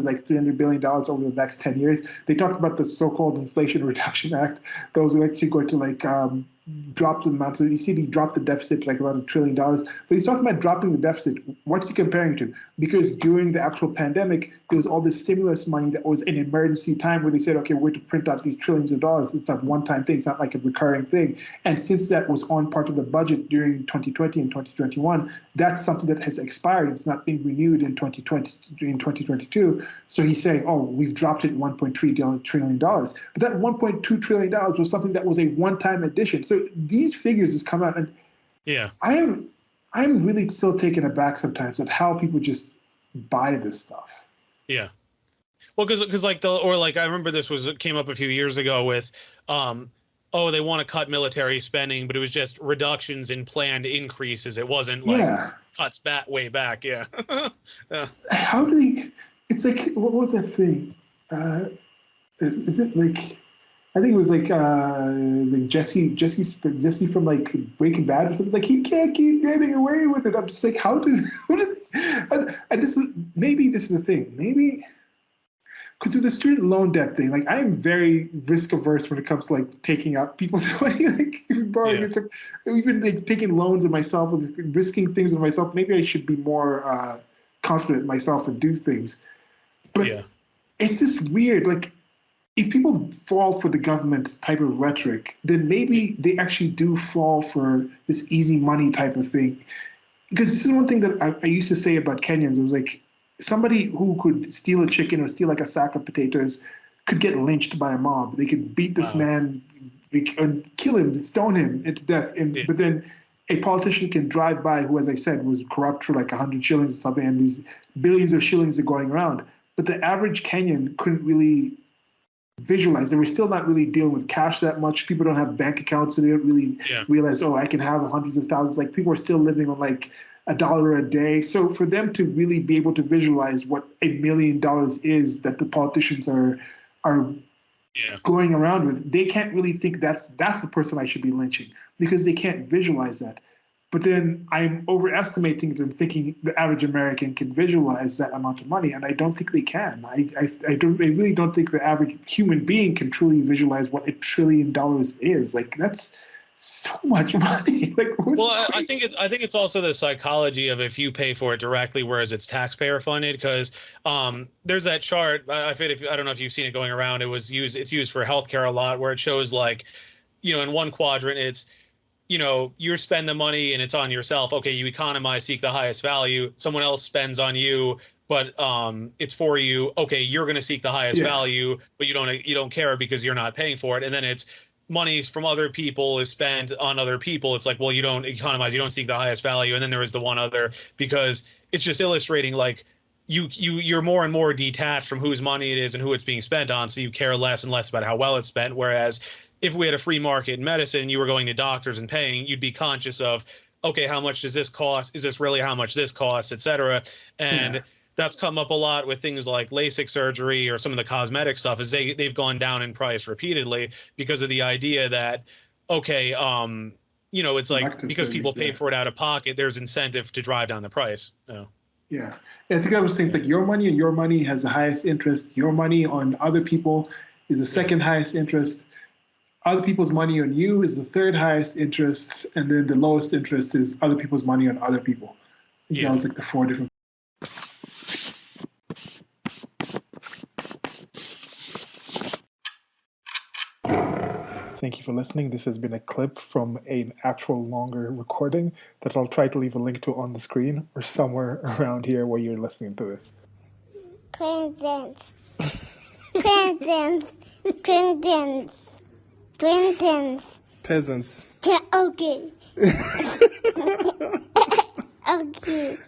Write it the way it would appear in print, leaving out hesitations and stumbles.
like $300 billion over the next 10 years. They talked about the so-called Inflation Reduction Act. Those are actually going to like drop the amount. So you see, he dropped the deficit to like around $1 trillion. But he's talking about dropping the deficit. What's he comparing to? Because during the actual pandemic, there was all this stimulus money that was an emergency time where they said, okay, we're going to print out these trillions of dollars. It's a one-time thing. It's not like a recurring thing. And since that was on part of the budget during 2020 and 2021, that's something that has expired. It's not being renewed in 2020, in 2022. So he's saying, oh, we've dropped it $1.3 trillion. But that $1.2 trillion was something that was a one-time addition. So these figures just come out, and yeah, I'm really still taken aback sometimes at how people just buy this stuff. Yeah. Well, because like I remember came up a few years ago with, they want to cut military spending, but it was just reductions in planned increases. It wasn't like cuts way back. Yeah. Yeah. How do they? It's like, what was that thing? Is it like? I think it was like Jesse from like Breaking Bad or something. Like, he can't keep getting away with it. I'm just like, and maybe this is the thing. Maybe because with the student loan debt thing, like, I'm very risk averse when it comes to like taking out people's money, like borrowing. Yeah. It's like, even like taking loans of myself, risking things with myself. Maybe I should be more confident in myself and do things. But Yeah. it's just weird. Like, if people fall for the government type of rhetoric, then maybe they actually do fall for this easy money type of thing. Because this is one thing that I used to say about Kenyans. It was like, somebody who could steal a chicken or steal like a sack of potatoes could get lynched by a mob. They could beat this man and kill him, stone him into death. But then a politician can drive by who, as I said, was corrupt for like 100 shillings or something, and these billions of shillings are going around. But the average Kenyan couldn't really visualize. They were still not really dealing with cash that much. People don't have bank accounts, so they don't really realize, oh, I can have hundreds of thousands. Like, people are still living on like $1 a day. So for them to really be able to visualize what $1 million is that the politicians are going around with, they can't really think that's the person I should be lynching, because they can't visualize that. But then I'm overestimating it and thinking the average American can visualize that amount of money, and I don't think they can. I really don't think the average human being can truly visualize what $1 trillion is. Like, that's so much money. Like, well, I think it's also the psychology of if you pay for it directly, whereas it's taxpayer funded. Because there's that chart. I don't know if you've seen it going around. It's used for healthcare a lot, where it shows like, in one quadrant it's, you spend the money and it's on yourself. Okay, you economize, seek the highest value. Someone else spends on you, but it's for you. Okay, you're going to seek the highest value, but you don't care because you're not paying for it. And then it's monies from other people is spent on other people. It's like, well, you don't economize, you don't seek the highest value. And then there is the one other, because it's just illustrating like you're more and more detached from whose money it is and who it's being spent on. So you care less and less about how well it's spent. Whereas if we had a free market in medicine, you were going to doctors and paying, you'd be conscious of, okay, how much does this cost? Is this really how much this costs, et cetera? And that's come up a lot with things like LASIK surgery or some of the cosmetic stuff, is they've gone down in price repeatedly because of the idea that, okay, it's like, because people pay for it out of pocket, there's incentive to drive down the price. Yeah. I think I was saying, it's like your money, and your money has the highest interest. Your money on other people is the second highest interest. Other people's money on you is the third highest interest. And then the lowest interest is other people's money on other people. That was like the four different. Thank you for listening. This has been a clip from an actual longer recording that I'll try to leave a link to on the screen or somewhere around here where you're listening to this. Presents. Presents. Presents. Presents. Peasants. Okay. Okay.